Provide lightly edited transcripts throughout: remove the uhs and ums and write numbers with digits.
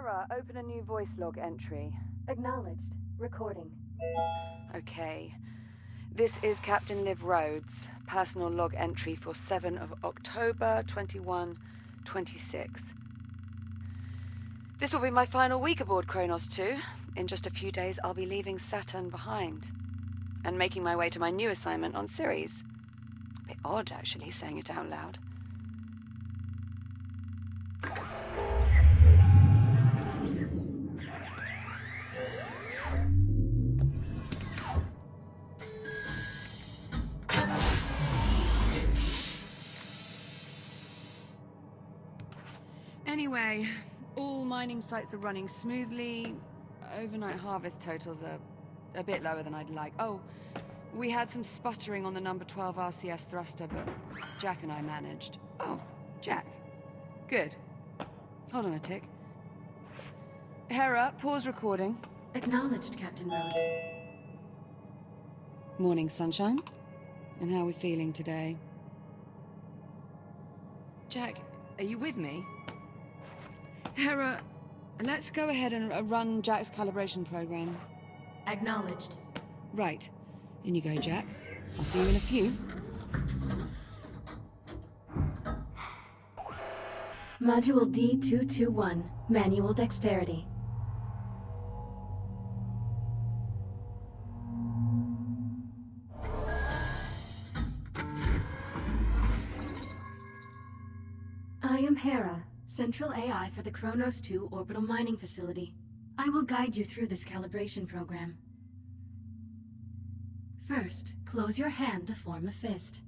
Hera, open a new voice log entry. Acknowledged. Recording. Okay. This is Captain Liv Rhodes, personal log entry for 7 of October 2126. This will be my final week aboard Kronos 2. In just a few days, I'll be leaving Saturn behind and making my way to my new assignment on Ceres. A bit odd, actually, saying it out loud. Anyway, all mining sites are running smoothly. Overnight harvest totals are a bit lower than I'd like. Oh, we had some sputtering on the number 12 RCS thruster, but Jack and I managed. Oh, Jack. Good. Hold on a tick. Hera, pause recording. Acknowledged, Captain Rhodes. Morning, sunshine. And how are we feeling today? Jack, are you with me? Hera, let's go ahead and run Jack's calibration program. Acknowledged. Right. In you go, Jack. I'll see you in a few. Module D221, Manual Dexterity. I am Hera, Central AI for the Kronos 2 Orbital Mining Facility. I will guide you through this calibration program. First, close your hand to form a fist.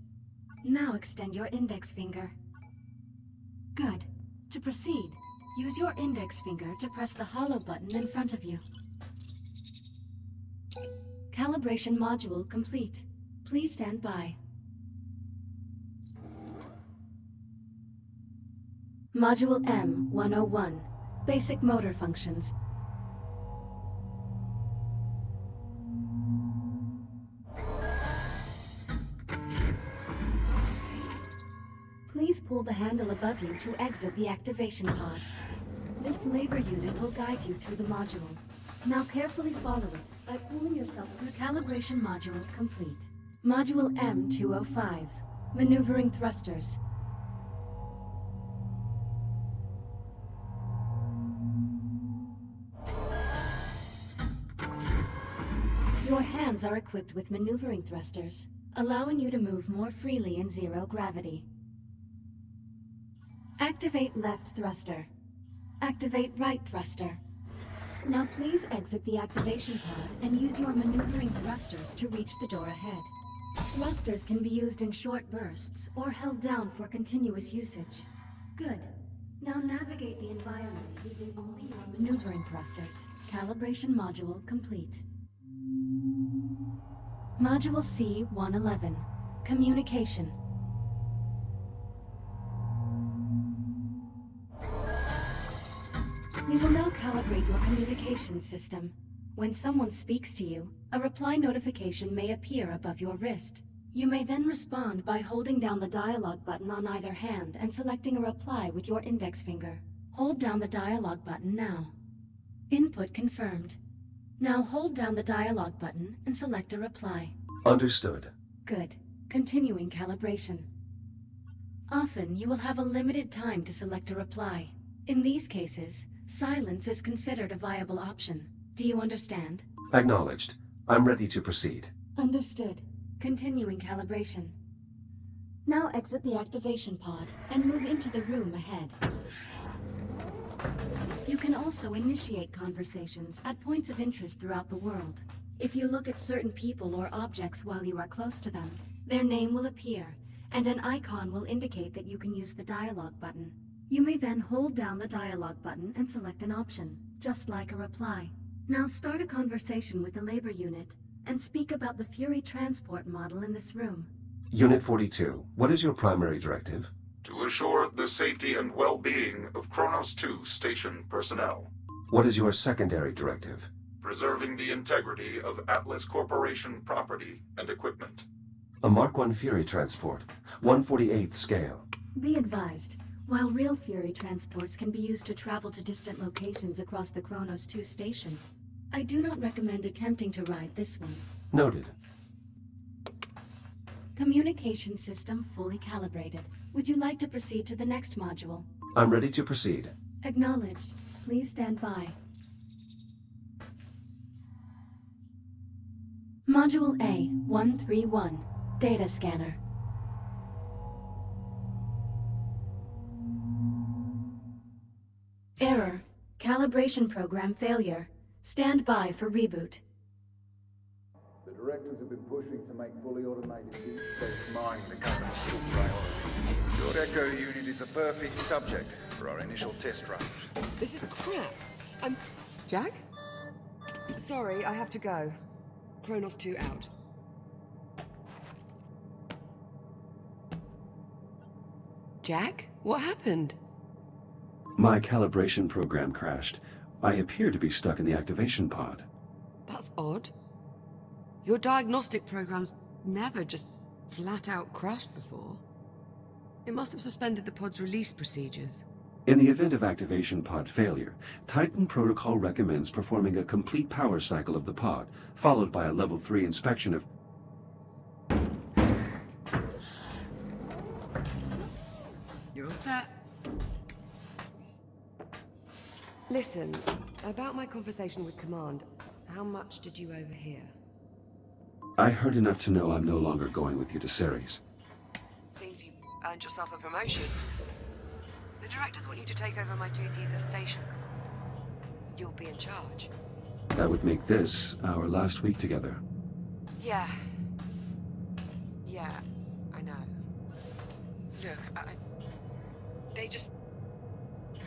Now extend your index finger. Good. To proceed, use your index finger to press the hollow button in front of you. Calibration module complete. Please stand by. Module M101, Basic Motor Functions. Please pull the handle above you to exit the activation pod. This labor unit will guide you through the module. Now carefully follow it by pulling yourself through. Calibration module complete. Module M205, Maneuvering Thrusters. Your hands are equipped with maneuvering thrusters, allowing you to move more freely in zero gravity. Activate left thruster. Activate right thruster. Now please exit the activation pod and use your maneuvering thrusters to reach the door ahead. Thrusters can be used in short bursts or held down for continuous usage. Good. Now navigate the environment using only your maneuvering thrusters. Calibration module complete. Module C-111, Communication. We will now calibrate your communication system. When someone speaks to you, a reply notification may appear above your wrist. You may then respond by holding down the dialogue button on either hand and selecting a reply with your index finger. Hold down the dialogue button now. Input confirmed. Now hold down the dialogue button and select a reply. Understood. Good. Continuing calibration. Often you will have a limited time to select a reply. In these cases, silence is considered a viable option. Do you understand? Acknowledged. I'm ready to proceed. Understood. Continuing calibration. Now exit the activation pod and move into the room ahead. You can also initiate conversations at points of interest throughout the world. If you look at certain people or objects while you are close to them, their name will appear, and an icon will indicate that you can use the dialogue button. You may then hold down the dialogue button and select an option, just like a reply. Now start a conversation with the labor unit, and speak about the Fury transport model in this room. Unit 42, what is your primary directive? To assure the safety and well-being of Kronos 2 station personnel. What is your secondary directive? Preserving the integrity of Atlas Corporation property and equipment. A Mark I Fury transport, 1/48th scale. Be advised, While real Fury transports can be used to travel to distant locations across the Kronos 2 station, I do not recommend attempting to ride this one. Noted. Communication system fully calibrated. Would you like to proceed to the next module? I'm ready to proceed. Acknowledged. Please stand by. Module A-131. Data scanner. Error. Calibration program failure. Stand by for reboot. The directors have been pushing to make fully automated deep space mining the company's top priority. Your Echo unit is the perfect subject for our initial test runs. This is crap. Jack? Sorry, I have to go. Kronos 2 out. Jack? What happened? My calibration program crashed. I appear to be stuck in the activation pod. That's odd. Your diagnostic program's never just flat out crashed before. It must have suspended the pod's release procedures. In the event of activation pod failure, Titan Protocol recommends performing a complete power cycle of the pod, followed by a level 3 inspection of... You're all set. Listen, about my conversation with Command, how much did you overhear? I heard enough to know I'm no longer going with you to Ceres. Seems you earned yourself a promotion. The directors want you to take over my duties as station. You'll be in charge. That would make this our last week together. Yeah. Yeah, I know. Look, they just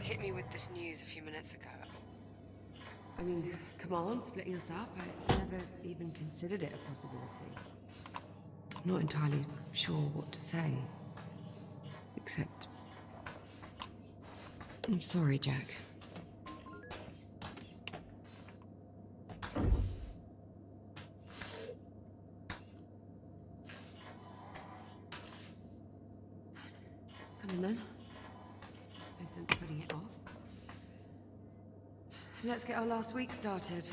hit me with this news a few minutes ago. I mean, Command splitting us up, I never even considered it a possibility. I'm not entirely sure what to say. Except... I'm sorry, Jack. Come on then. No sense putting it off. Let's get our last week started.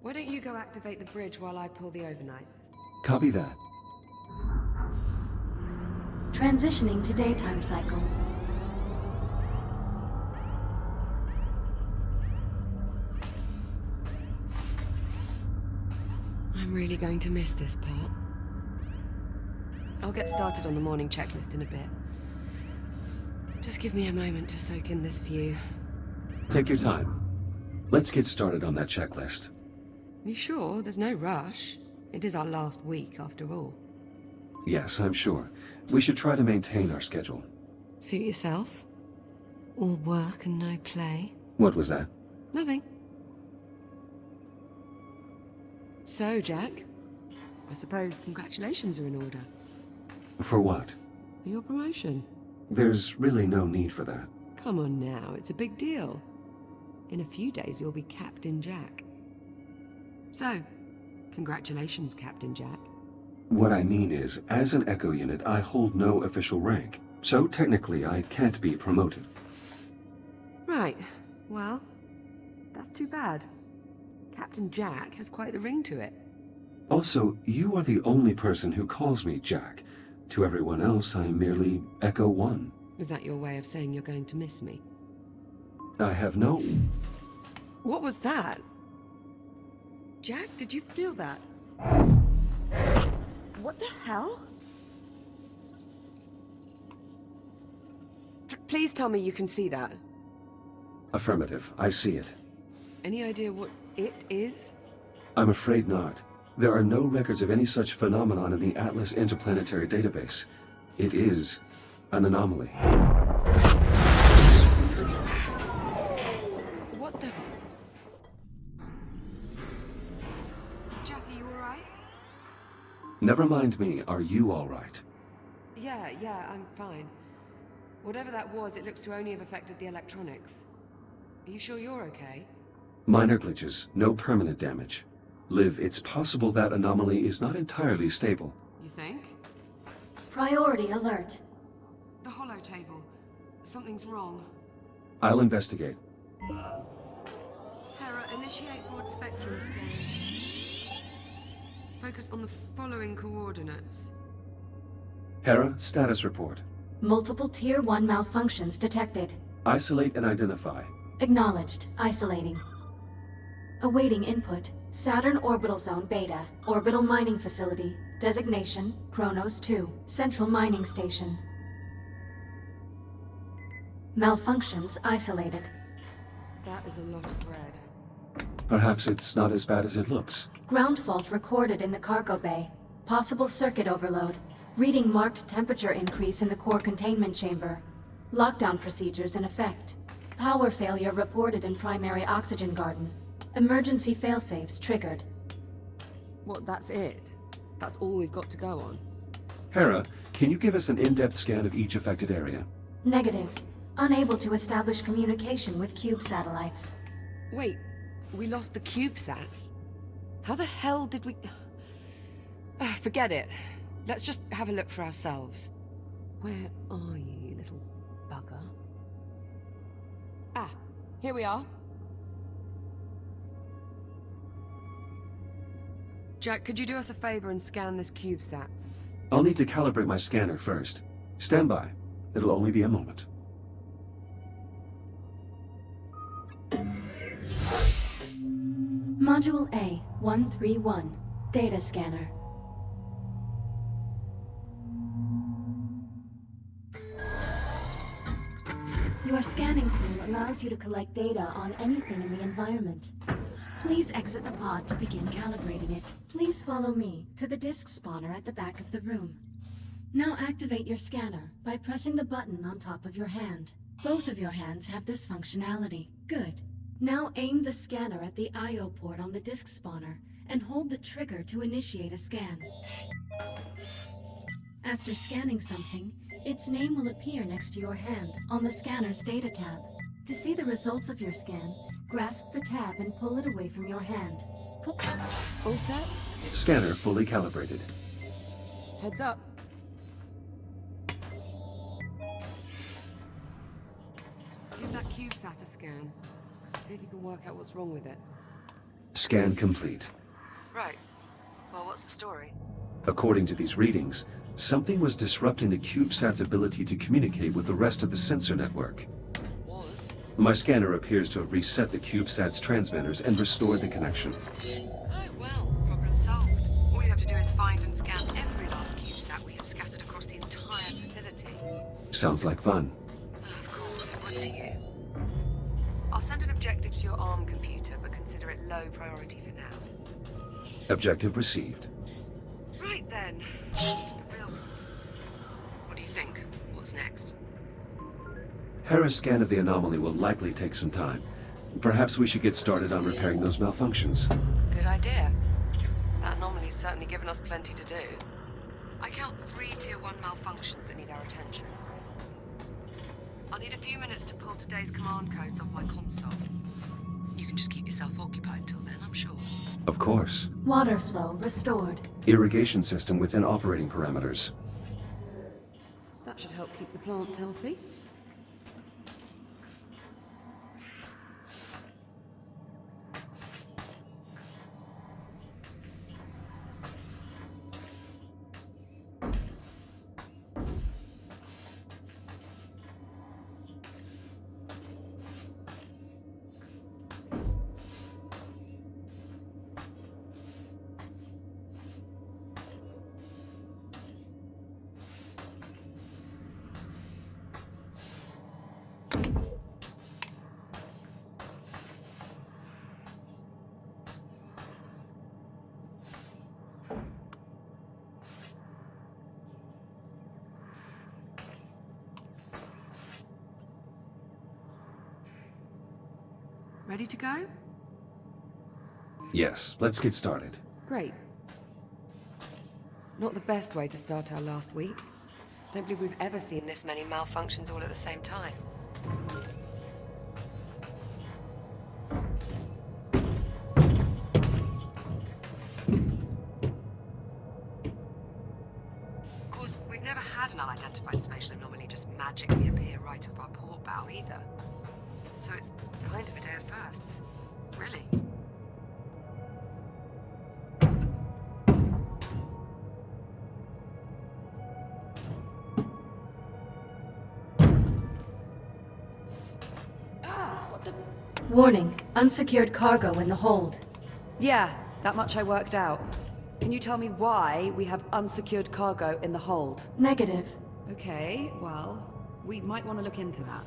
Why don't you go activate the bridge while I pull the overnights? Copy that. Transitioning to daytime cycle. I'm really going to miss this part. I'll get started on the morning checklist in a bit. Just give me a moment to soak in this view. Take your time. Let's get started on that checklist. You sure? There's no rush. It is our last week, after all. Yes, I'm sure. We should try to maintain our schedule. Suit yourself. All work and no play. What was that? Nothing. So, Jack, I suppose congratulations are in order. For what? For your promotion. There's really no need for that. Come on now, it's a big deal. In a few days, you'll be Captain Jack. So, congratulations, Captain Jack. What I mean is, as an Echo unit, I hold no official rank. So technically, I can't be promoted. Right. Well, that's too bad. Captain Jack has quite the ring to it. Also, you are the only person who calls me Jack. To everyone else, I am merely Echo 1. Is that your way of saying you're going to miss me? I have no... What was that? Jack, did you feel that? What the hell? Please tell me you can see that. Affirmative, I see it. Any idea what it is? I'm afraid not. There are no records of any such phenomenon in the Atlas Interplanetary Database. It is an anomaly. What the... Jack, are you alright? Never mind me, are you all right? Yeah, I'm fine. Whatever that was, it looks to only have affected the electronics. Are you sure you're okay? Minor glitches, no permanent damage. Liv, it's possible that anomaly is not entirely stable. You think? Priority alert. The hollow table. Something's wrong. I'll investigate. Hera, initiate broad spectrum scan. Focus on the following coordinates. Hera, status report. Multiple Tier 1 malfunctions detected. Isolate and identify. Acknowledged. Isolating. Awaiting input. Saturn Orbital Zone Beta. Orbital Mining Facility. Designation, Kronos 2. Central Mining Station. Malfunctions isolated. That is a lot of red. Perhaps it's not as bad as it looks. Ground fault recorded in the cargo bay. Possible circuit overload. Reading marked temperature increase in the core containment chamber. Lockdown procedures in effect. Power failure reported in primary oxygen garden. Emergency failsafes triggered. What, that's it? That's all we've got to go on? Hera, can you give us an in-depth scan of each affected area? Negative. Unable to establish communication with cube satellites. Wait, we lost the CubeSats? How the hell did we... Forget it. Let's just have a look for ourselves. Where are you, you little bugger? Ah, here we are. Jack, could you do us a favor and scan this CubeSat? I'll need to calibrate my scanner first. Stand by. It'll only be a moment. Module A, 131. Data scanner. Your scanning tool allows you to collect data on anything in the environment. Please exit the pod to begin calibrating it. Please follow me to the disk spawner at the back of the room. Now activate your scanner by pressing the button on top of your hand. Both of your hands have this functionality. Good. Now aim the scanner at the I/O port on the disk spawner and hold the trigger to initiate a scan. After scanning something, its name will appear next to your hand on the scanner's data tab. To see the results of your scan, grasp the tab and pull it away from your hand. All set? Scanner fully calibrated. Heads up. Give that CubeSat a scan. See if you can work out what's wrong with it. Scan complete. Right. Well, what's the story? According to these readings, something was disrupting the CubeSat's ability to communicate with the rest of the sensor network. Was? My scanner appears to have reset the CubeSat's transmitters and restored the connection. Oh, well, problem solved. All you have to do is find and scan every last CubeSat we have scattered across the entire facility. Sounds like fun. Of course, it would to you. I'll send an objective to your ARM computer, but consider it low priority for now. Objective received. Right then, to the real problems. What do you think? What's next? Hera's scan of the anomaly will likely take some time. Perhaps we should get started on repairing those malfunctions. Good idea. That anomaly's certainly given us plenty to do. I count 3 Tier 1 malfunctions that need our attention. I'll need a few minutes to pull today's command codes off my console. You can just keep yourself occupied till then, I'm sure. Of course. Water flow restored. Irrigation system within operating parameters. That should help keep the plants healthy. Ready to go? Yes, let's get started. Great. Not the best way to start our last week. Don't believe we've ever seen this many malfunctions all at the same time. Of course, we've never had an unidentified spatial anomaly just magically appear right off our port bow either. So it's kind of a day of firsts. Really. Warning, unsecured cargo in the hold. Yeah, that much I worked out. Can you tell me why we have unsecured cargo in the hold? Negative. Okay, well, we might want to look into that.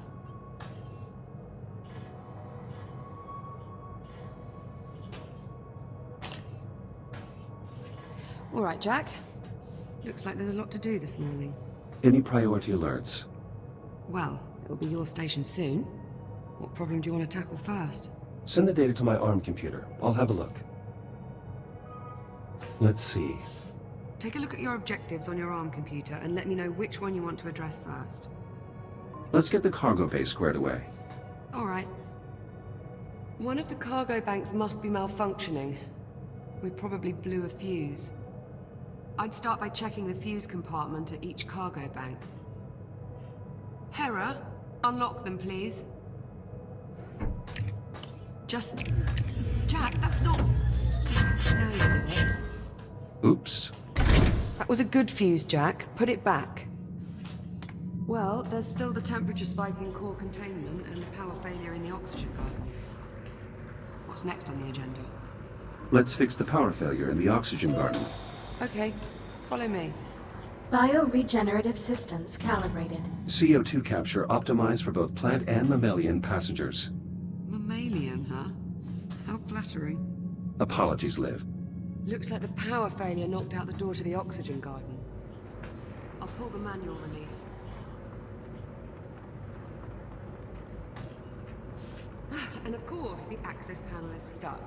All right, Jack. Looks like there's a lot to do this morning. Any priority alerts? Well, it'll be your station soon. What problem do you want to tackle first? Send the data to my ARM computer. I'll have a look. Let's see. Take a look at your objectives on your ARM computer and let me know which one you want to address first. Let's get the cargo bay squared away. All right. One of the cargo banks must be malfunctioning. We probably blew a fuse. I'd start by checking the fuse compartment at each cargo bank. Hera, unlock them, please. Just... Jack, that's not... No, you did it. Oops. That was a good fuse, Jack. Put it back. Well, there's still the temperature spike in core containment and the power failure in the oxygen garden. What's next on the agenda? Let's fix the power failure in the oxygen garden. Okay, follow me. Bioregenerative systems calibrated. CO2 capture optimized for both plant and mammalian passengers. Mammalian, huh? How flattering. Apologies, Liv. Looks like the power failure knocked out the door to the oxygen garden. I'll pull the manual release. And of course, the access panel is stuck.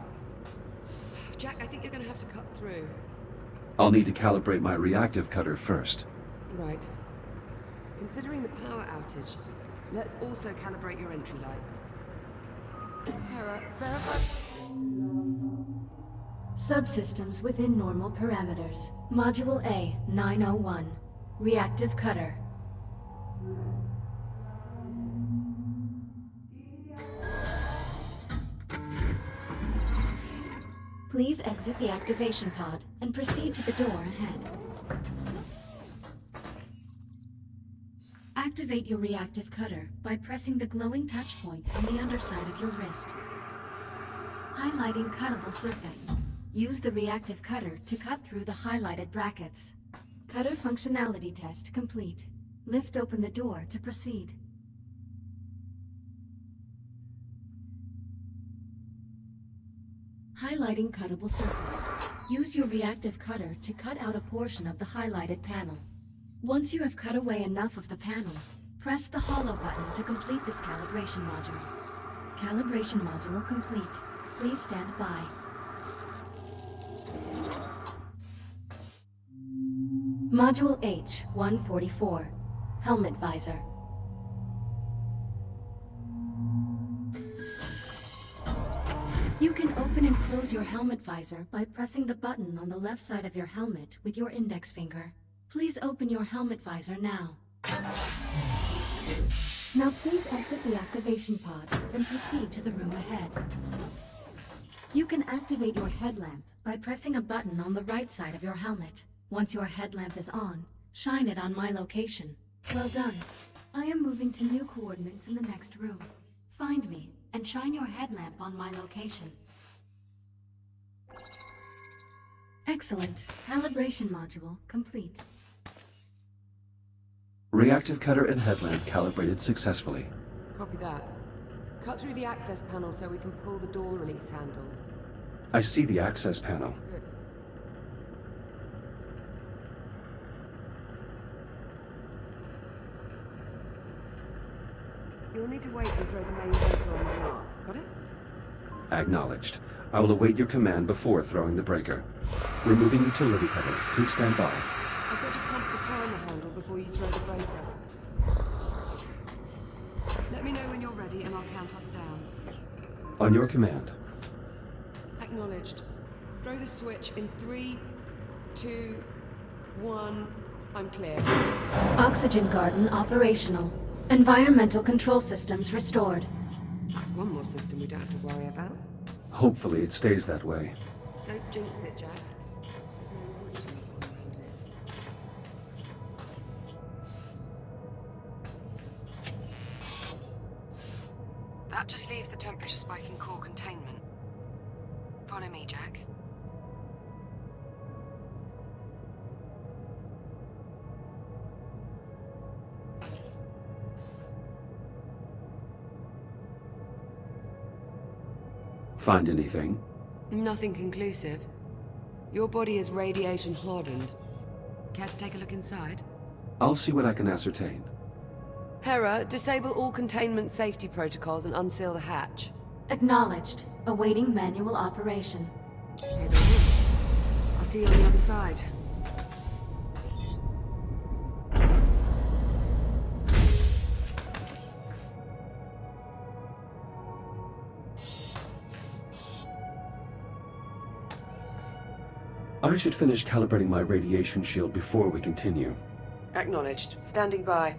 Jack, I think you're going to have to cut through. I'll need to calibrate my reactive cutter first. Right. Considering the power outage, let's also calibrate your entry light. Hera, verify... Subsystems within normal parameters. Module A, 901. Reactive cutter. Please exit the activation pod and proceed to the door ahead. Activate your reactive cutter by pressing the glowing touch point on the underside of your wrist. Highlighting cuttable surface. Use the reactive cutter to cut through the highlighted brackets. Cutter functionality test complete. Lift open the door to proceed. Highlighting cuttable surface. Use your reactive cutter to cut out a portion of the highlighted panel. Once you have cut away enough of the panel, press the hollow button to complete this calibration module. Calibration module complete. Please stand by. Module H-144. Helmet visor. You can open and close your helmet visor by pressing the button on the left side of your helmet with your index finger. Please open your helmet visor now. Now please exit the activation pod and proceed to the room ahead. You can activate your headlamp by pressing a button on the right side of your helmet. Once your headlamp is on, shine it on my location. Well done. I am moving to new coordinates in the next room. Find me and shine your headlamp on my location. Excellent. Calibration module complete. Reactive cutter and headlamp calibrated successfully. Copy that. Cut through the access panel so we can pull the door release handle. I see the access panel. Good. You'll need to wait and throw the main breaker on my mark. Got it? Acknowledged. I will await your command before throwing the breaker. Removing utility cutter. Please stand by. I've got to pump the primer handle before you throw the breaker. Let me know when you're ready and I'll count us down. On your command. Acknowledged. Throw the switch in 3, 2, 1, I'm clear. Oxygen garden operational. Environmental control systems restored. That's one more system we don't have to worry about. Hopefully it stays that way. Don't jinx it, Jack. That just leaves the temperature spike in core containment. Follow me, Jack. Find anything? Nothing conclusive. Your body is radiation hardened. Care to take a look inside? I'll see what I can ascertain. Hera, disable all containment safety protocols and unseal the hatch. Acknowledged. Awaiting manual operation. Head on in. I'll see you on the other side. I should finish calibrating my radiation shield before we continue. Acknowledged. Standing by.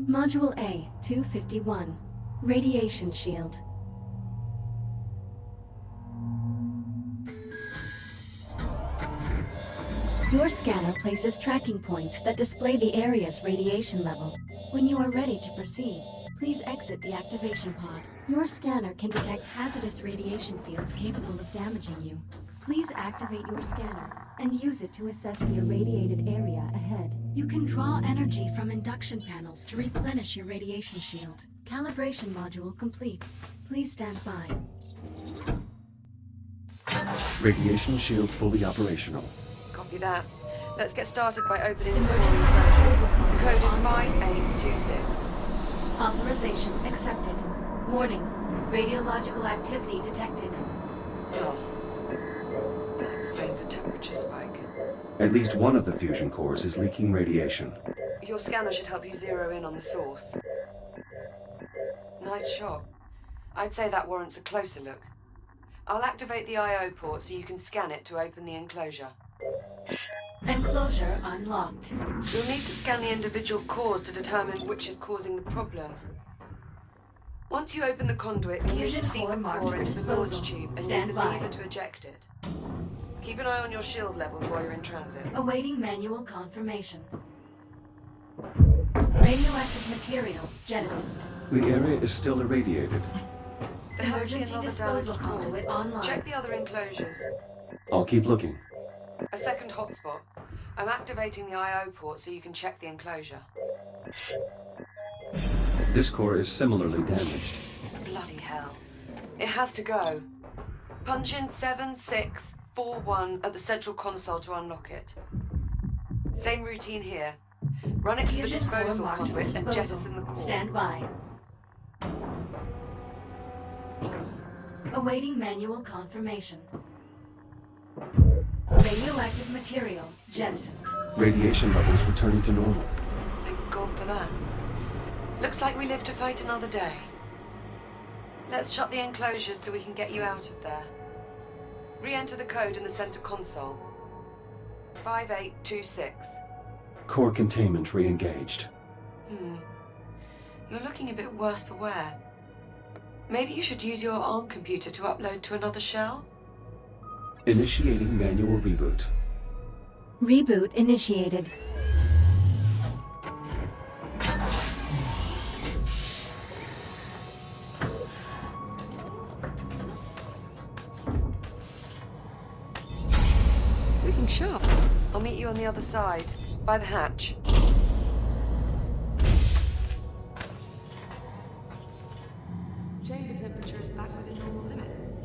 Module A, 251. Radiation shield. Your scanner places tracking points that display the area's radiation level. When you are ready to proceed, please exit the activation pod. Your scanner can detect hazardous radiation fields capable of damaging you. Please activate your scanner and use it to assess the irradiated area ahead. You can draw energy from induction panels to replenish your radiation shield. Calibration module complete. Please stand by. Radiation shield fully operational. Copy that. Let's get started by opening the Emergency core disposal enclosure. code Code is on. 5826. Authorization accepted. Warning. Radiological activity detected. Oh. That explains the temperature spike. At least one of the fusion cores is leaking radiation. Your scanner should help you zero in on the source. Nice shot. I'd say that warrants a closer look. I'll activate the I/O port so you can scan it to open the enclosure. Enclosure unlocked. You'll need to scan the individual cores to determine which is causing the problem. Once you open the conduit, you'll need to Fusion seat core the marked core for into the launch disposal. tube and use Stand the by. lever to eject it. Keep an eye on your shield levels while you're in transit. Awaiting manual confirmation. Radioactive material jettisoned. The area is still irradiated. There has to be Emergency another disposal damaged core. conduit online. Check the other enclosures. I'll keep looking. A second hotspot. I'm activating the I/O port so you can check the enclosure. This core is similarly damaged. Bloody hell. It has to go. Punch in 7641 at the central console to unlock it. Same routine here. Run it to the Fusion core disposal marked for conduit and disposal. jettison the core. Stand by. Awaiting manual confirmation. Radioactive material jettisoned. Radiation levels returning to normal. Thank God for that. Looks like we live to fight another day. Let's shut the enclosures so we can get you out of there. Re-enter the code in the center console. 5826. Core containment re-engaged. You're looking a bit worse for wear. Maybe you should use your ARM computer to upload to another shell? Initiating manual reboot. Reboot initiated. Looking sharp. I'll meet you on the other side, by the hatch. Chamber temperature is back within normal limits.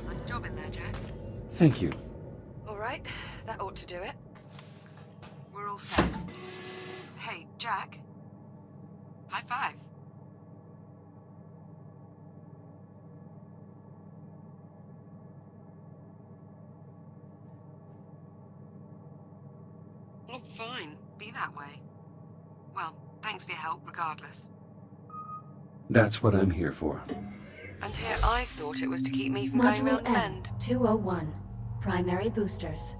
Nice job in there, Jack. Thank you. All right, that ought to do it. We're all set. Hey, Jack. High five. Oh, fine. Be that way. Well, thanks for your help, regardless. That's what I'm here for. And here I thought it was to keep me from going Module round the M, bend. 201. Primary boosters.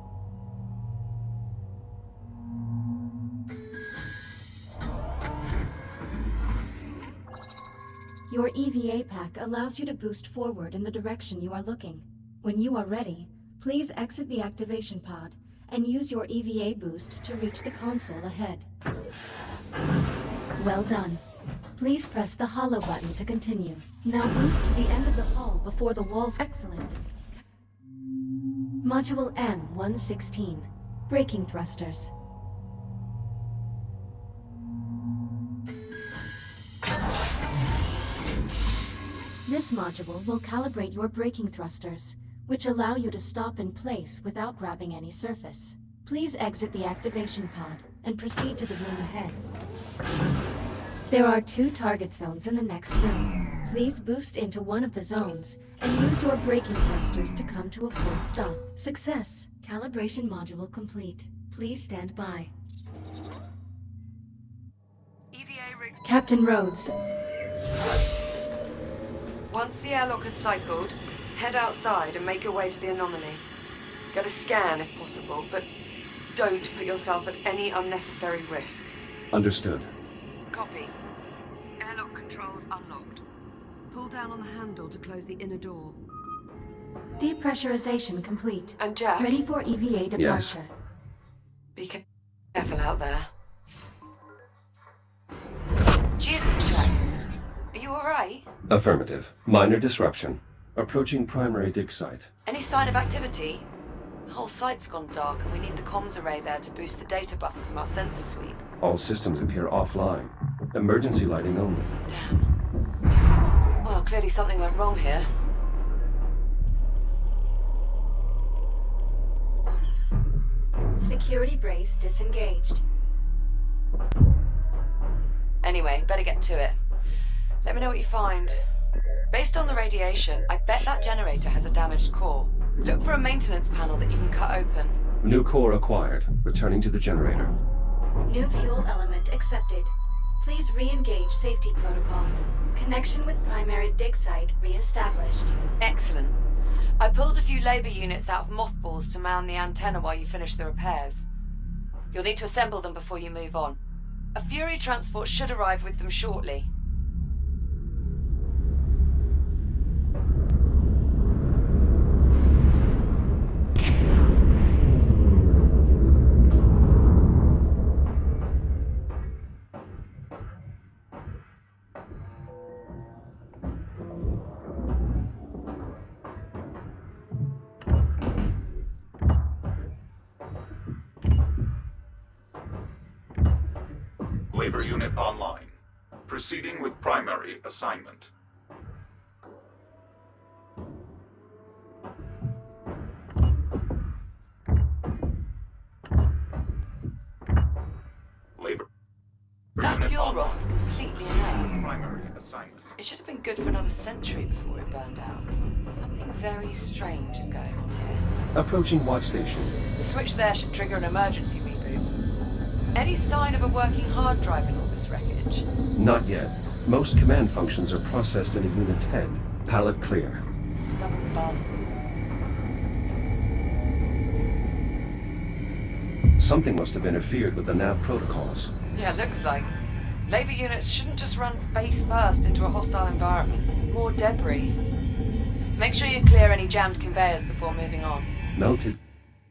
Your EVA pack allows you to boost forward in the direction you are looking. When you are ready, please exit the activation pod and use your EVA boost to reach the console ahead. Well done. Please press the hollow button to continue. Now boost to the end of the hall before the walls. Excellent. Module M116. Braking thrusters. This module will calibrate your braking thrusters, which allow you to stop in place without grabbing any surface. Please exit the activation pod and proceed to the room ahead. There are 2 target zones in the next room. Please boost into one of the zones and use your braking thrusters to come to a full stop. Success! Calibration module complete. Please stand by. EVA rigs. Captain Rhodes. Once the airlock has cycled, head outside and make your way to the anomaly. Get a scan if possible, but don't put yourself at any unnecessary risk. Understood. Copy. Airlock controls unlocked. Pull down on the handle to close the inner door. Depressurization complete. And Jack, Ready for EVA departure. Yes. be careful out there. Jesus, Jack. Are you alright? Affirmative. Minor disruption. Approaching primary dig site. Any sign of activity? The whole site's gone dark and we need the comms array there to boost the data buffer from our sensor sweep. All systems appear offline. Emergency lighting only. Damn. Well, clearly something went wrong here. Security brace disengaged. Anyway, better get to it. Let me know what you find. Based on the radiation, I bet that generator has a damaged core. Look for a maintenance panel that you can cut open. New core acquired. Returning to the generator. New fuel element accepted. Please re-engage safety protocols. Connection with primary dig site re-established. Excellent. I pulled a few labor units out of mothballs to man the antenna while you finish the repairs. You'll need to assemble them before you move on. A Fury transport should arrive with them shortly. Labor unit online. Proceeding with primary assignment. Labor That unit fuel online. rod was completely Proceeding inert. with primary assignment. It should have been good for another century before it burned out. Something very strange is going on here. Approaching watch station. The switch there should trigger an emergency reboot. Any sign of a working hard drive in all this wreckage? Not yet. Most command functions are processed in a unit's head. Pallet clear. Stubborn bastard. Something must have interfered with the nav protocols. Yeah, looks like. Labor units shouldn't just run face first into a hostile environment. More debris. Make sure you clear any jammed conveyors before moving on. Melted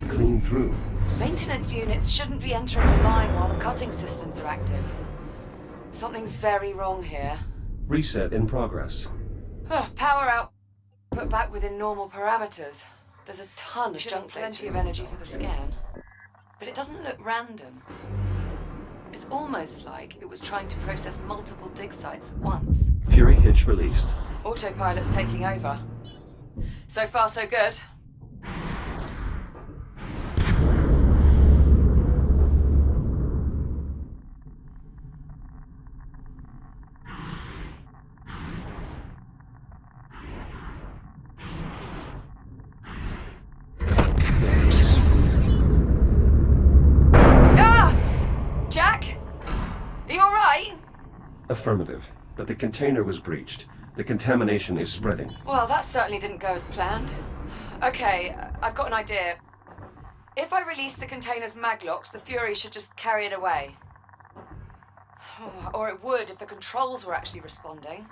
clean through. Maintenance units shouldn't be entering the line while the cutting systems are active. Something's very wrong here. Reset in progress. Power out. Put back within normal parameters. There's a ton of junk, plenty of energy for the scan. But it doesn't look random. It's almost like it was trying to process multiple dig sites at once. Fury hitch released. Autopilot's taking over. So far, so good. Jack? Are you alright? Affirmative. But the container was breached. The contamination is spreading. Well, that certainly didn't go as planned. Okay, I've got an idea. If I release the container's maglocks, the Fury should just carry it away. Or it would if the controls were actually responding.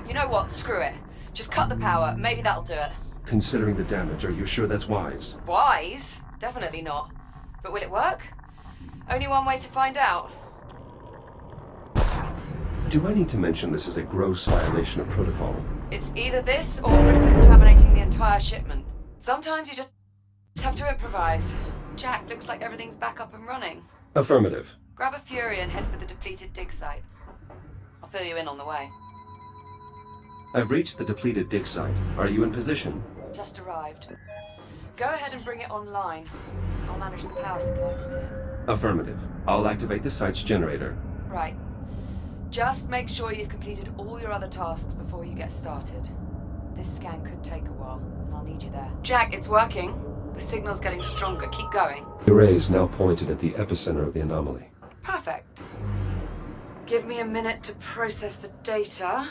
You know what? Screw it. Just cut the power. Maybe that'll do it. Considering the damage, are you sure that's wise? Wise? Definitely not. But will it work? Only one way to find out. Do I need to mention this is a gross violation of protocol? It's either this or risk contaminating the entire shipment. Sometimes you just have to improvise. Jack, looks like everything's back up and running. Affirmative. Grab a Fury and head for the depleted dig site. I'll fill you in on the way. I've reached the depleted dig site. Are you in position? Just arrived. Go ahead and bring it online. I'll manage the power supply from here. Affirmative. I'll activate the site's generator. Right. Just make sure you've completed all your other tasks before you get started. This scan could take a while, and I'll need you there. Jack, it's working. The signal's getting stronger. Keep going. The array is now pointed at the epicenter of the anomaly. Perfect. Give me a minute to process the data.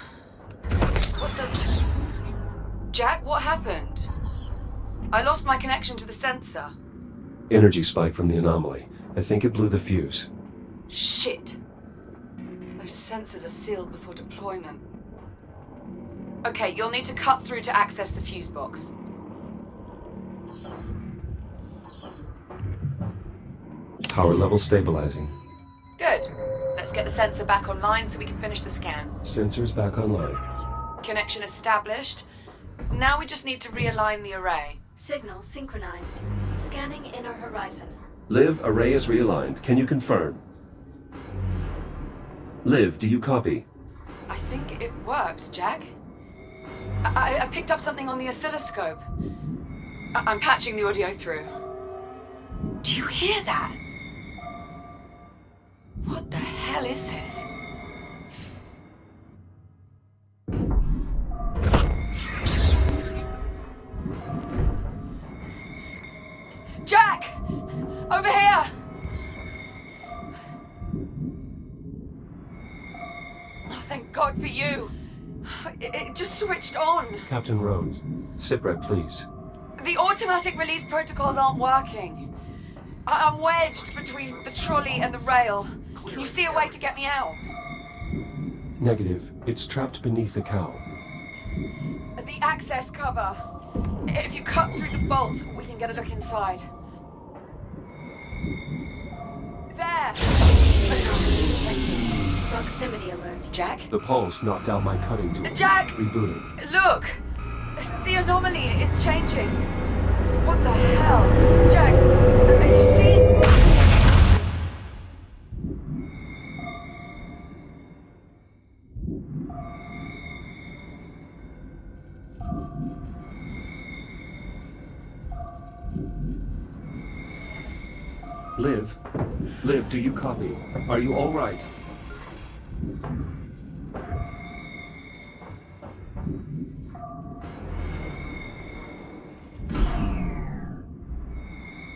What the... Jack, what happened? I lost my connection to the sensor. Energy spike from the anomaly. I think it blew the fuse. Shit. Those sensors are sealed before deployment. Okay, you'll need to cut through to access the fuse box. Power level stabilizing. Good. Let's get the sensor back online so we can finish the scan. Sensors back online. Connection established. Now we just need to realign the array. Signal synchronized. Scanning inner horizon. Liv, array is realigned. Can you confirm? Liv, do you copy? I think it worked, Jack. I picked up something on the oscilloscope. I'm patching the audio through. Do you hear that? What the hell is this? Jack! Over here! Oh, thank God for you. It just switched on. Captain Rhodes, sitrep, please. The automatic release protocols aren't working. I'm wedged between the trolley and the rail. Can you see a way to get me out? Negative. It's trapped beneath the cowl. The access cover. If you cut through the bolts, we can get a look inside. There! Anomaly detected. Proximity alert. Jack? The pulse knocked out my cutting tool. Jack! Rebooting. Look! The anomaly is changing. What the hell? Jack, are you seeing? Liv? Liv, do you copy? Are you all right?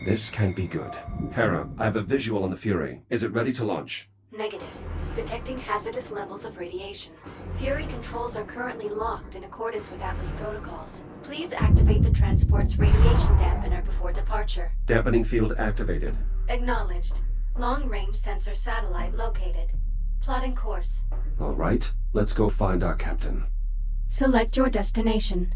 This can't be good. Hera, I have a visual on the Fury. Is it ready to launch? Negative. Detecting hazardous levels of radiation. Fury controls are currently locked in accordance with Atlas protocols. Please activate the transport's radiation dampener before departure. Dampening field activated. Acknowledged. Long-range sensor satellite located. Plotting course. All right, let's go find our captain. Select your destination.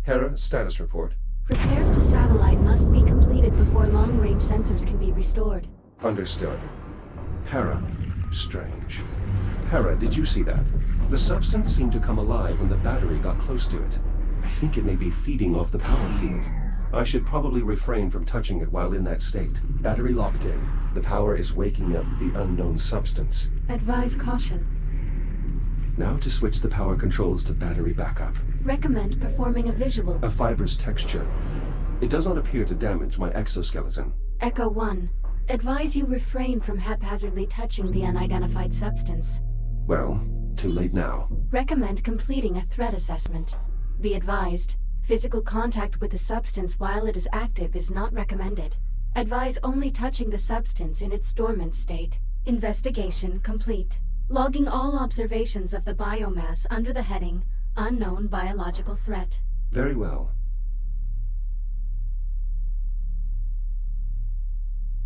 Hera, status report. Repairs to satellite must be completed before long-range sensors can be restored. Understood. Hera. Strange. Hera, did you see that? The substance seemed to come alive when the battery got close to it. I think it may be feeding off the power field. I should probably refrain from touching it while in that state. Battery locked in. The power is waking up the unknown substance. Advise caution. Now to switch the power controls to battery backup. Recommend performing a visual. A fibrous texture. It does not appear to damage my exoskeleton. Echo 1. Advise you refrain from haphazardly touching the unidentified substance. Well, too late now. Recommend completing a threat assessment. Be advised, physical contact with the substance while it is active is not recommended. Advise only touching the substance in its dormant state. Investigation complete. Logging all observations of the biomass under the heading Unknown Biological Threat. Very well.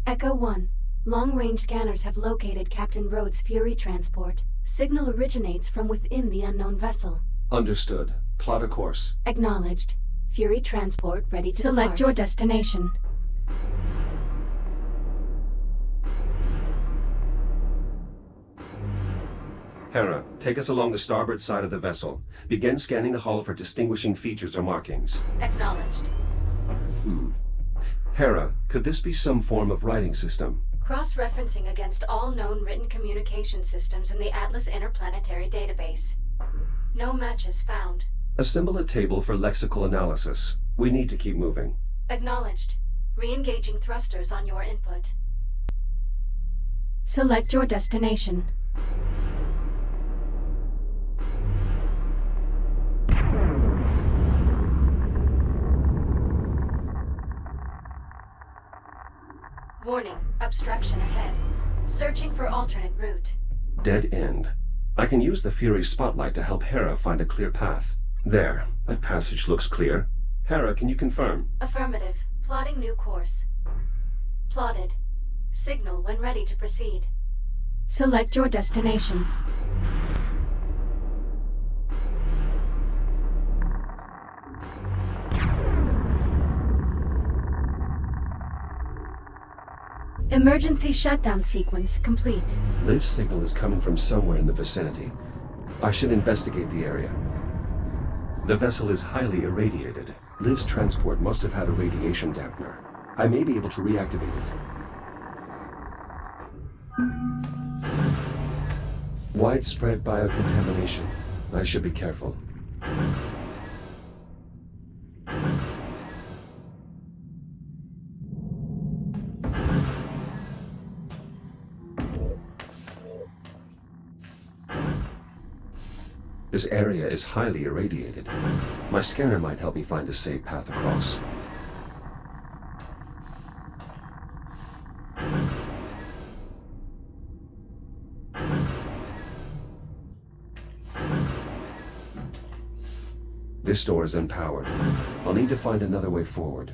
Echo 1. Long-range scanners have located Captain Rhodes' Fury transport. Signal originates from within the unknown vessel. Understood. Plot a course. Acknowledged. Fury transport ready to select your destination. Hera, take us along the starboard side of the vessel. Begin scanning the hull for distinguishing features or markings. Acknowledged. Hera, could this be some form of writing system? Cross-referencing against all known written communication systems in the Atlas Interplanetary Database. No matches found. Assemble a table for lexical analysis. We need to keep moving. Acknowledged. Re-engaging thrusters on your input. Select your destination. Warning, obstruction ahead. Searching for alternate route. Dead end. I can use the Fury spotlight to help Hera find a clear path. There, that passage looks clear. Hera, can you confirm? Affirmative. Plotting new course. Plotted. Signal when ready to proceed. Select your destination. Emergency shutdown sequence complete. Liv's signal is coming from somewhere in the vicinity. I should investigate the area. The vessel is highly irradiated. Liv's transport must have had a radiation dampener. I may be able to reactivate it. Widespread biocontamination. I should be careful. This area is highly irradiated. My scanner might help me find a safe path across. This door is unpowered. I'll need to find another way forward.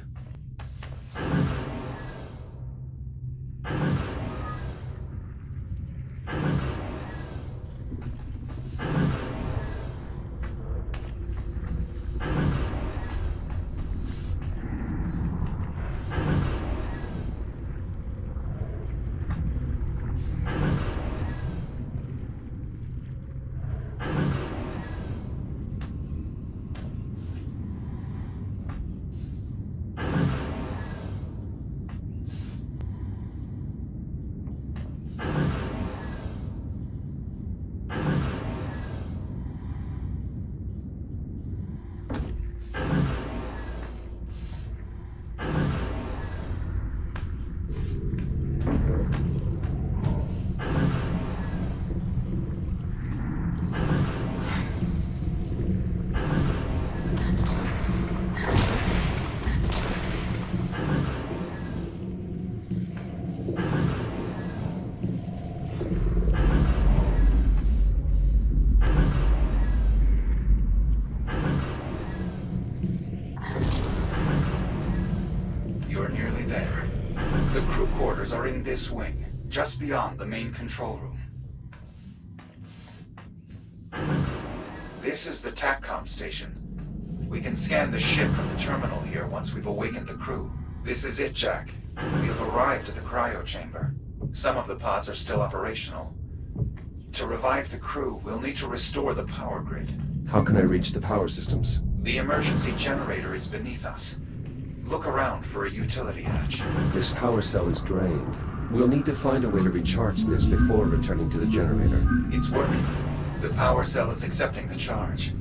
Are in this wing, just beyond the main control room. This is the TACCOM station. We can scan the ship from the terminal here once we've awakened the crew. This is it, Jack. We have arrived at the cryo chamber. Some of the pods are still operational. To revive the crew, we'll need to restore the power grid. How can I reach the power systems? The emergency generator is beneath us. Look around for a utility hatch. This power cell is drained. We'll need to find a way to recharge this before returning to the generator. It's working. The power cell is accepting the charge.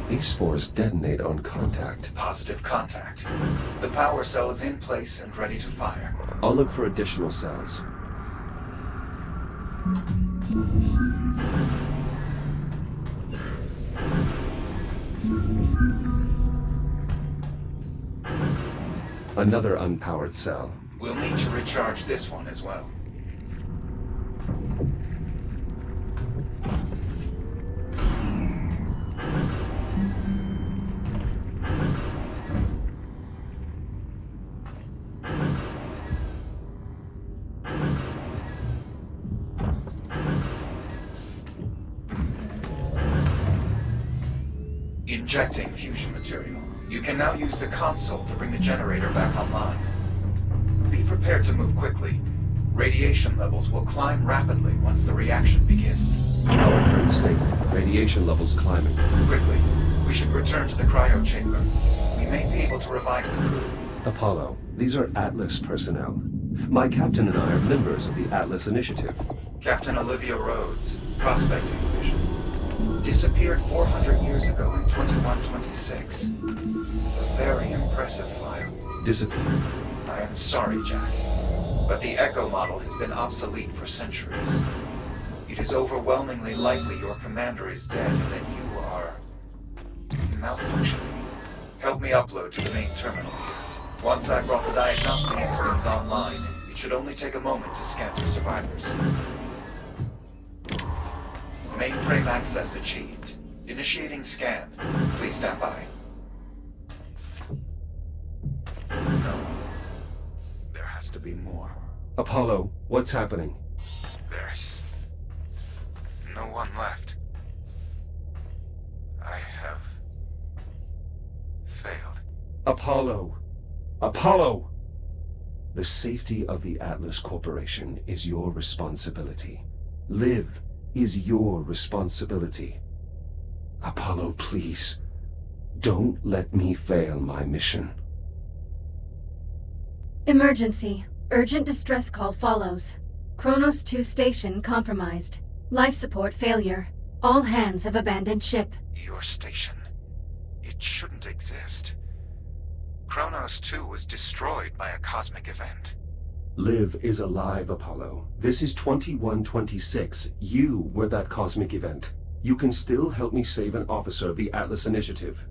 These spores detonate on contact. Positive contact. The power cell is in place and ready to fire. I'll look for additional cells. Another unpowered cell. We'll need to recharge this one as well. Injecting fusion material. You can now use the console to bring the generator back online. Be prepared to move quickly. Radiation levels will climb rapidly once the reaction begins. Our current state. Radiation levels climbing. Quickly, we should return to the cryo chamber. We may be able to revive the crew. Apollo, these are Atlas personnel. My captain and I are members of the Atlas Initiative. Captain Olivia Rhodes, Prospecting Division. Disappeared 400 years ago in 2126. A very impressive file. Disappeared. I am sorry, Jack, but the Echo model has been obsolete for centuries. It is overwhelmingly likely your commander is dead and that you are malfunctioning. Help me upload to the main terminal here. Once I brought the diagnostic systems online, it should only take a moment to scan for survivors. Mainframe access achieved. Initiating scan. Please stand by. No. There has to be more. Apollo, what's happening? There's no one left. I have failed. Apollo! Apollo! The safety of the Atlas Corporation is your responsibility. Live is your responsibility. Apollo, please, don't let me fail my mission. Emergency. Urgent distress call follows. Kronos 2 station compromised. Life support failure. All hands have abandoned ship. Your station. It shouldn't exist. Kronos 2 was destroyed by a cosmic event. Liv is alive, Apollo. This is 2126. You were that cosmic event. You can still help me save an officer of the Atlas Initiative.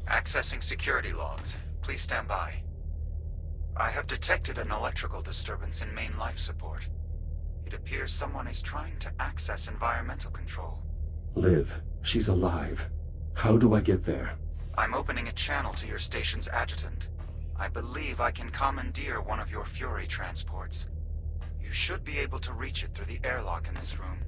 Accessing security logs. Please stand by. I have detected an electrical disturbance in main life support. It appears someone is trying to access environmental control. Liv, she's alive. How do I get there? I'm opening a channel to your station's adjutant. I believe I can commandeer one of your Fury transports. You should be able to reach it through the airlock in this room.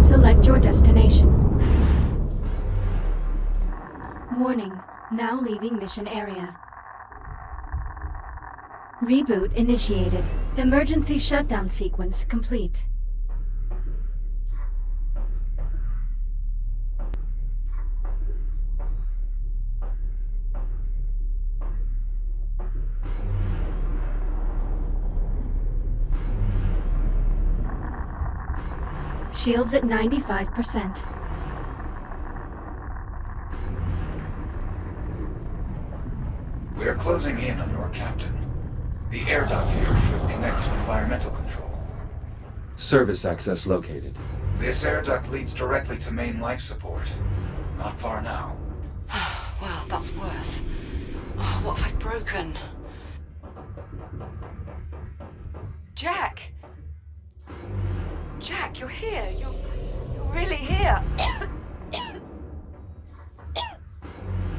Select your destination. Warning, now leaving mission area. Reboot initiated. Emergency shutdown sequence complete. Shields at 95%. We are closing in on your captain. The air duct here should connect to environmental control. Service access located. This air duct leads directly to main life support. Not far now. Well, that's worse. Oh, what have I broken? Jack! Jack, you're here. You're really here.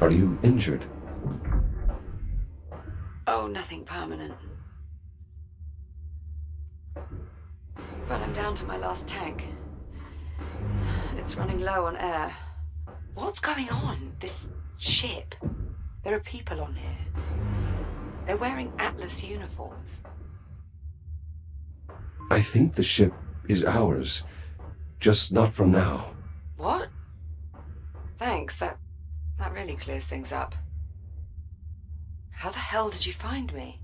Are you injured? Oh, nothing permanent. But I'm down to my last tank. It's running low on air. What's going on? This ship? There are people on here. They're wearing Atlas uniforms. I think the ship is ours. Just not from now. What? Thanks, that really clears things up. How the hell did you find me?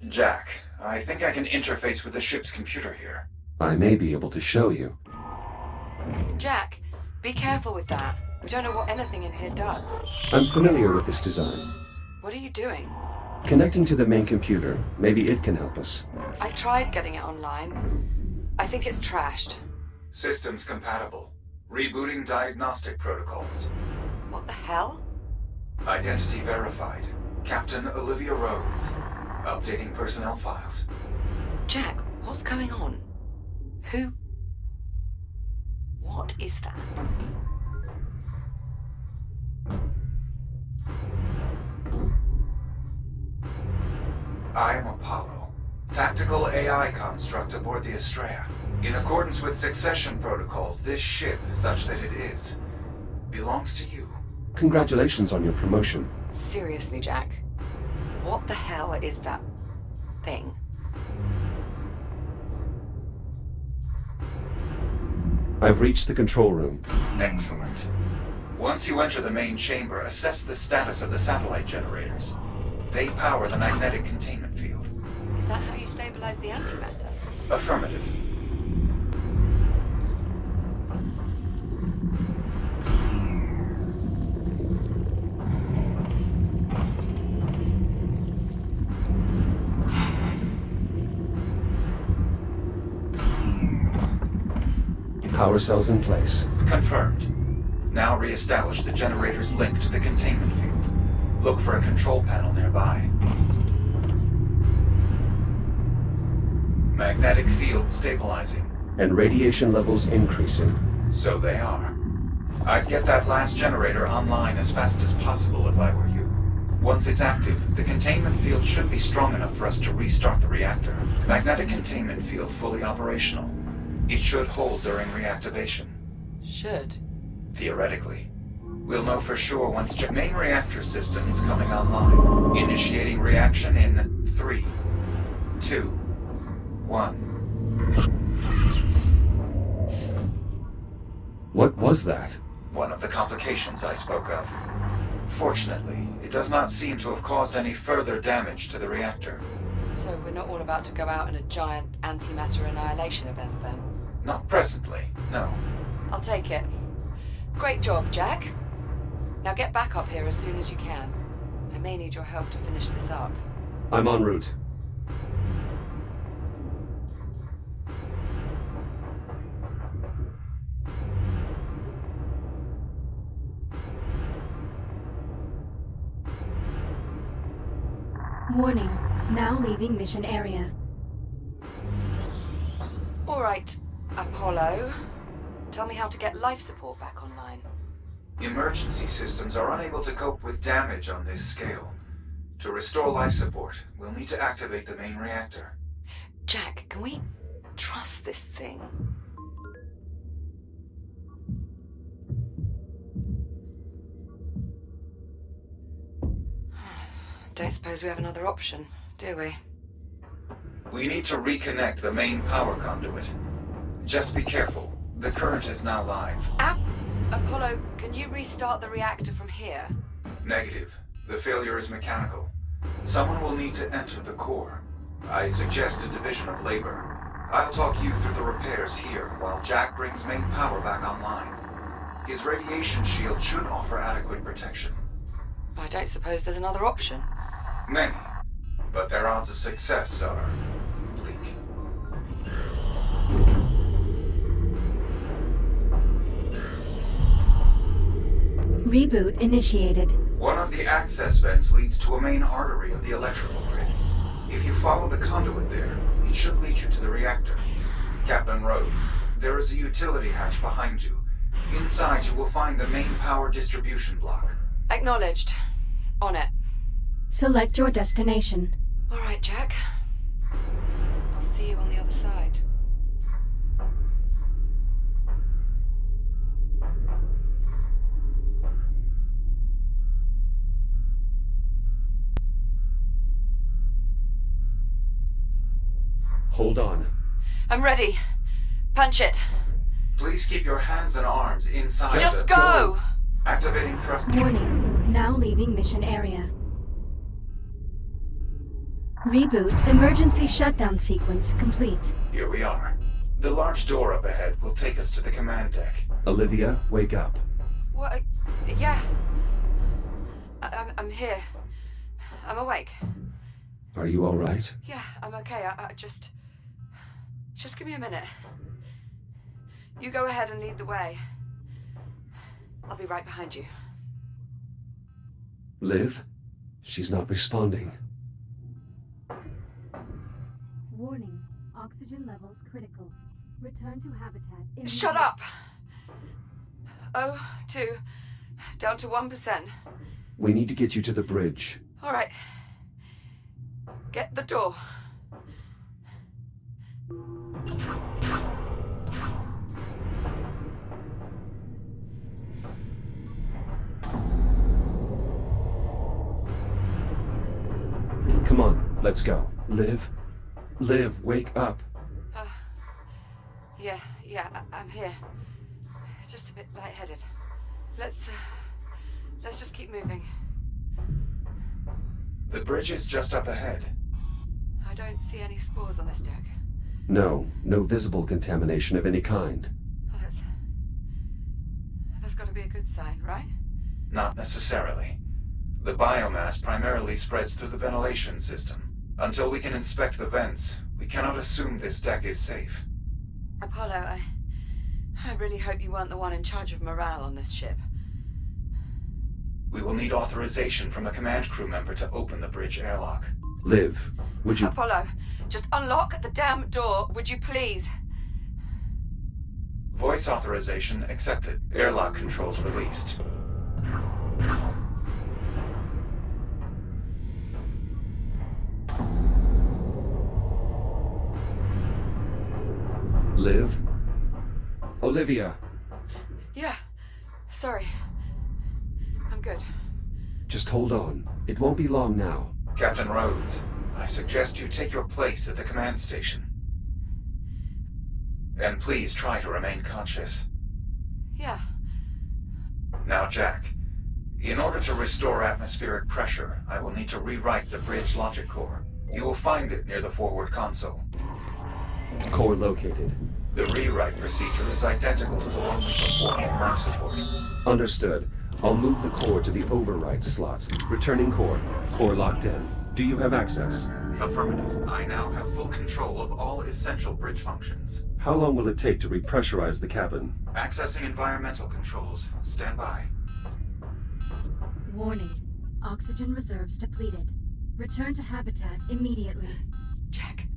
Jack, I think I can interface with the ship's computer here. I may be able to show you. Jack, be careful with that. We don't know what anything in here does. I'm familiar with this design. What are you doing? Connecting to the main computer, maybe it can help us. I tried getting it online. I think it's trashed. Systems compatible. Rebooting diagnostic protocols. What the hell? Identity verified. Captain Olivia Rhodes. Updating personnel files. Jack, what's going on? Who? What is that? I am Apollo, tactical AI construct aboard the Estrella. In accordance with succession protocols, this ship, such that it is, belongs to you. Congratulations on your promotion. Seriously, Jack. What the hell is that thing? I've reached the control room. Excellent. Once you enter the main chamber, assess the status of the satellite generators. They power the magnetic containment field. Is that how you stabilize the antimatter? Affirmative. Power cells in place. Confirmed. Now re-establish the generator's link to the containment field. Look for a control panel nearby. Magnetic field stabilizing. And radiation levels increasing. So they are. I'd get that last generator online as fast as possible if I were you. Once it's active, the containment field should be strong enough for us to restart the reactor. Magnetic containment field fully operational. It should hold during reactivation. Should. Theoretically. We'll know for sure once the main reactor system is coming online. Initiating reaction in 3, 2, 1. What was that? One of the complications I spoke of. Fortunately, it does not seem to have caused any further damage to the reactor. So we're not all about to go out in a giant antimatter annihilation event then? Not presently, no. I'll take it. Great job, Jack. Now get back up here as soon as you can. I may need your help to finish this up. I'm en route. Warning, now leaving mission area. All right, Apollo. Tell me how to get life support back online. Emergency systems are unable to cope with damage on this scale. To restore life support, we'll need to activate the main reactor. Jack, can we trust this thing? Don't suppose we have another option, do we? We need to reconnect the main power conduit. Just be careful. The current is now live. Apollo, can you restart the reactor from here? Negative. The failure is mechanical. Someone will need to enter the core. I suggest a division of labor. I'll talk you through the repairs here while Jack brings main power back online. His radiation shield should offer adequate protection. I don't suppose there's another option. Many, but their odds of success are bleak. Reboot initiated. One of the access vents leads to a main artery of the electrical grid. If you follow the conduit there, it should lead you to the reactor. Captain Rhodes, there is a utility hatch behind you. Inside you will find the main power distribution block. Acknowledged. On it. Select your destination. All right, Jack. I'll see you on the other side. Hold on. I'm ready. Punch it. Please keep your hands and arms inside. Just go! Activating thrust. Warning, now leaving mission area. Reboot emergency shutdown sequence complete. Here we are. The large door up ahead will take us to the command deck. Olivia, wake up. What? Yeah. I'm here. I'm awake. Are you all right? Yeah, I'm okay. I just give me a minute. You go ahead and lead the way. I'll be right behind you. Liv? She's not responding. Warning. Oxygen levels critical. Return to habitat. Shut up! 0.2. Down to 1%. We need to get you to the bridge. All right. Get the door. Come on, let's go. Liv? Liv, wake up. Yeah, I'm here. Just a bit lightheaded. Let's just keep moving. The bridge is just up ahead. I don't see any spores on this deck. No visible contamination of any kind. Oh, that's got to be a good sign, right? Not necessarily. The biomass primarily spreads through the ventilation system. Until we can inspect the vents, we cannot assume this deck is safe. Apollo, I really hope you weren't the one in charge of morale on this ship. We will need authorization from a command crew member to open the bridge airlock. Liv, would you... Apollo, just unlock the damn door, would you please? Voice authorization accepted. Airlock controls released. Liv? Olivia? Yeah, sorry. I'm good. Just hold on. It won't be long now. Captain Rhodes, I suggest you take your place at the command station. And please try to remain conscious. Yeah. Now, Jack, in order to restore atmospheric pressure, I will need to rewrite the bridge logic core. You will find it near the forward console. Core located. The rewrite procedure is identical to the one we performed in life support. Understood. I'll move the core to the overwrite slot. Returning core. Core locked in. Do you have access? Affirmative. I now have full control of all essential bridge functions. How long will it take to repressurize the cabin? Accessing environmental controls. Stand by. Warning. Oxygen reserves depleted. Return to habitat immediately. Jack.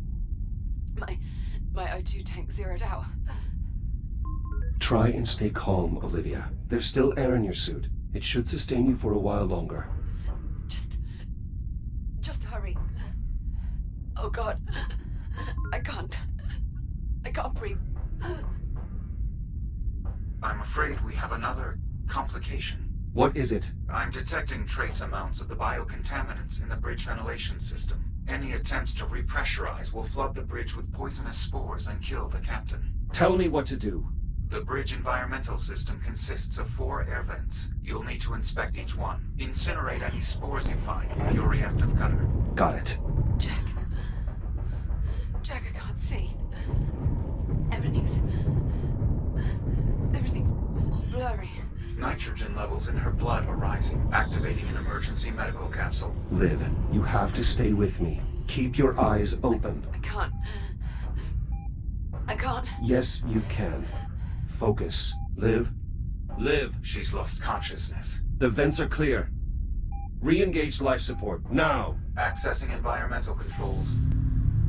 My O2 tank zeroed out. Try and stay calm, Olivia. There's still air in your suit. It should sustain you for a while longer. Just hurry. Oh God. I can't breathe. I'm afraid we have another complication. What is it? I'm detecting trace amounts of the biocontaminants in the bridge ventilation system. Any attempts to repressurize will flood the bridge with poisonous spores and kill the captain. Tell me what to do. The bridge environmental system consists of 4 air vents. You'll need to inspect each one. Incinerate any spores you find with your reactive cutter. Got it. Jack, I can't see. Everything's blurry. Nitrogen levels in her blood are rising, activating an emergency medical capsule. Liv, you have to stay with me. Keep your eyes open. I can't. Yes, you can. Focus. Liv. Liv. She's lost consciousness. The vents are clear. Re-engage life support, now! Accessing environmental controls.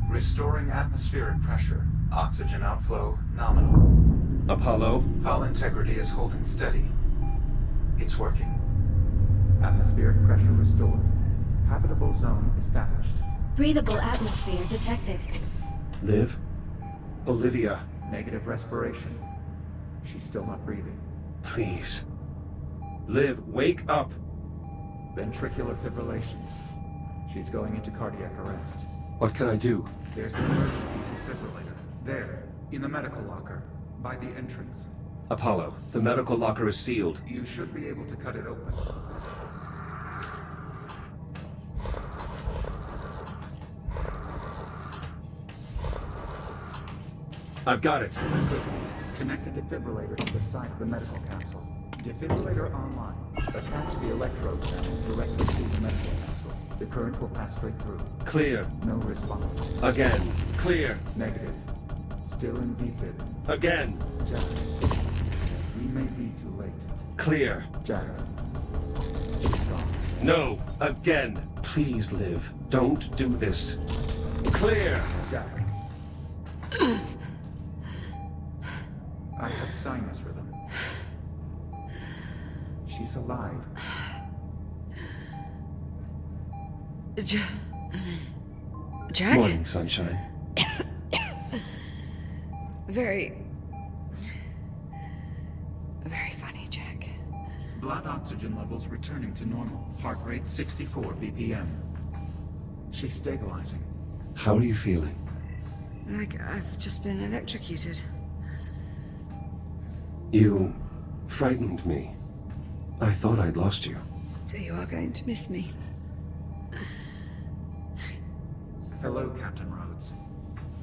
Restoring atmospheric pressure. Oxygen outflow nominal. Apollo? Hull integrity is holding steady. It's working. Atmospheric pressure restored. Habitable zone established. Breathable atmosphere detected. Liv? Olivia? Negative respiration. She's still not breathing. Please. Liv, wake up! Ventricular fibrillation. She's going into cardiac arrest. What can I do? There's an emergency defibrillator. There, in the medical locker, by the entrance. Apollo, the medical locker is sealed. You should be able to cut it open. I've got it. Good. Connect the defibrillator to the side of the medical capsule. Defibrillator online. Attach the electrode panels directly to the medical capsule. The current will pass straight through. Clear. No response. Again. Clear. Negative. Still in VFib. Again. Jack. We may be too late. Clear. Jack. She's gone. No. Again. Please, Liv. Don't do this. Clear. Jack. I have sinus rhythm. She's alive. Jack? Morning, sunshine. Very funny, Jack. Blood oxygen levels returning to normal. Heart rate 64 BPM. She's stabilizing. How are you feeling? Like I've just been electrocuted. You frightened me. I thought I'd lost you. So you are going to miss me. Hello, Captain Rhodes.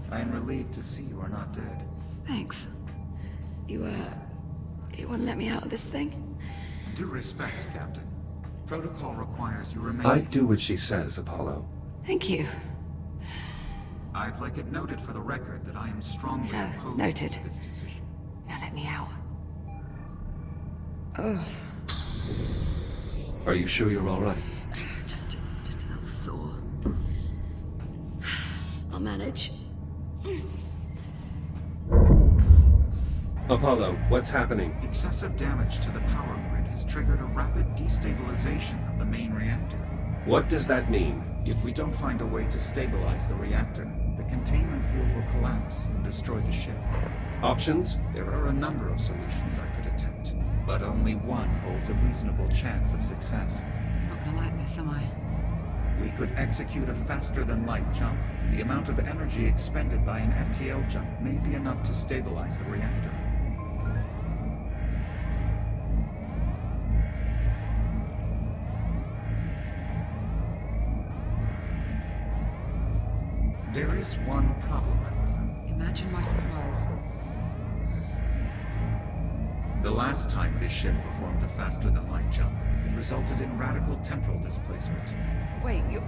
I am relieved to see you are not dead. Thanks. You want to let me out of this thing? Due respect, Captain. Protocol requires you remain... I do what she says, Apollo. Thank you. I'd like it noted for the record that I am strongly opposed noted. to this decision. Now let me out. Oh, Are you sure you're all right? just a little sore. I'll manage. Apollo, what's happening? Excessive damage to the power grid has triggered a rapid destabilization of the main reactor. What does that mean? If we don't find a way to stabilize the reactor, the containment field will collapse and destroy the ship. Options? There are a number of solutions I could attempt, but only one holds a reasonable chance of success. Not gonna like this, am I? We could execute a faster-than-light jump. The amount of energy expended by an FTL jump may be enough to stabilize the reactor. There is one problem, however. Imagine my surprise. The last time this ship performed a faster-than-light jump, it resulted in radical temporal displacement. Wait, you're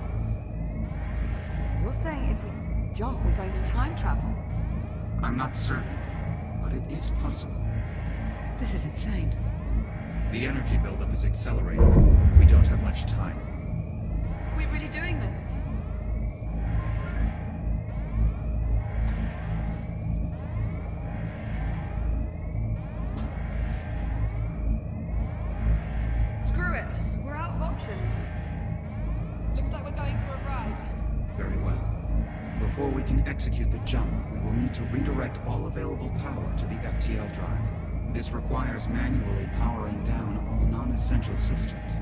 saying if we jump, we're going to time travel? I'm not certain, but it is possible. This is insane. The energy buildup is accelerating. We don't have much time. Are we really doing this? Screw it. We're out of options. Looks like we're going for a ride. Very well. Before we can execute the jump, we will need to redirect all available power to the FTL drive. This requires manually powering down all non-essential systems.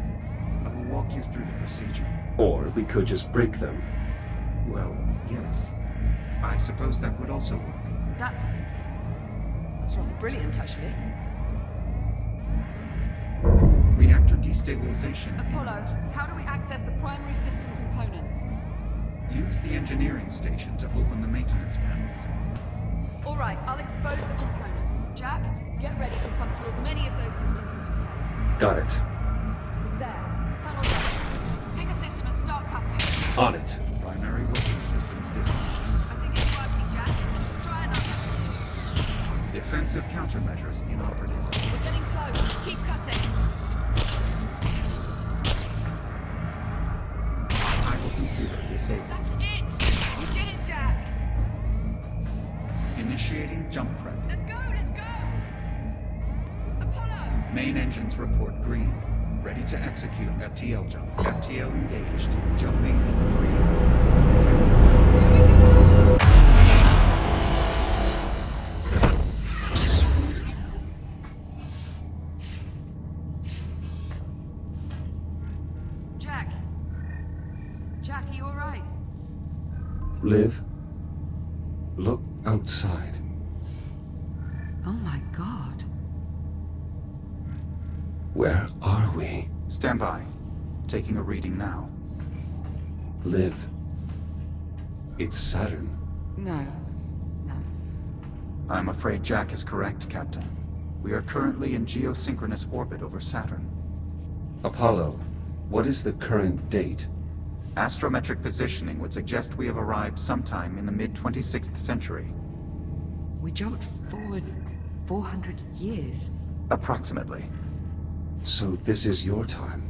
I will walk you through the procedure. Or we could just break them. Well, yes. I suppose that would also work. That's rather brilliant, actually. Reactor destabilization. Apollo, how do we access the primary system components? Use the engineering station to open the maintenance panels. All right, I'll expose the components. Jack, get ready to cut through as many of those systems as you can. Got it. There. Panel done. Pick a system and start cutting. On it. Primary weapon systems dispatched. I think it's working, Jack. Try another. Defensive countermeasures inoperative. We're getting close. Keep cutting. Idle computer disabled. That's it! You did it, Jack! Initiating jump prep. Let's go, let's go! Apollo! Main engines report green. Ready to execute FTL jump. FTL engaged. Jumping in 3, 2. Here we go! Jack. Jack, are you alright? Liv? Look outside. Oh my god. Where are we? Stand by. Taking a reading now. Liv. It's Saturn. No. I'm afraid Jack is correct, Captain. We are currently in geosynchronous orbit over Saturn. Apollo, what is the current date? Astrometric positioning would suggest we have arrived sometime in the mid-26th century. We jumped forward 400 years. Approximately. So this is your time.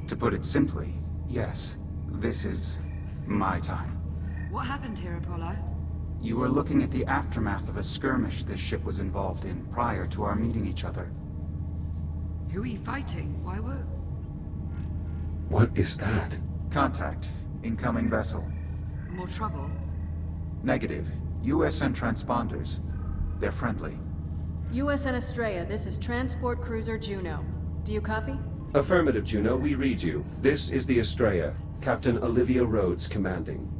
To put it simply, yes. This is my time. What happened here, Apollo? You were looking at the aftermath of a skirmish this ship was involved in prior to our meeting each other. Who are you fighting? Why were... What is that? Contact. Incoming vessel. More trouble? Negative. USN transponders. They're friendly. USN Estrella, this is Transport Cruiser Juno. Do you copy? Affirmative, Juno, we read you. This is the Estrella. Captain Olivia Rhodes commanding.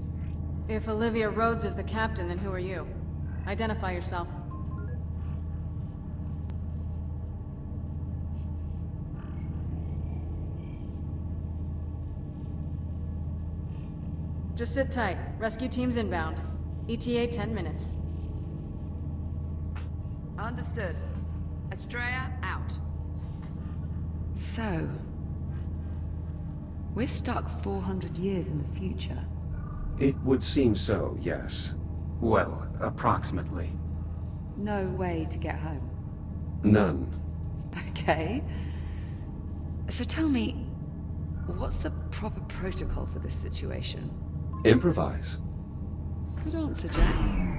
If Olivia Rhodes is the captain, then who are you? Identify yourself. Just sit tight. Rescue team's inbound. ETA 10 minutes. Understood. Estrella, out. So, we're stuck 400 years in the future. It would seem so, yes. Well, approximately. No way to get home. None. Okay. So tell me, what's the proper protocol for this situation? Improvise. Good answer, Jack.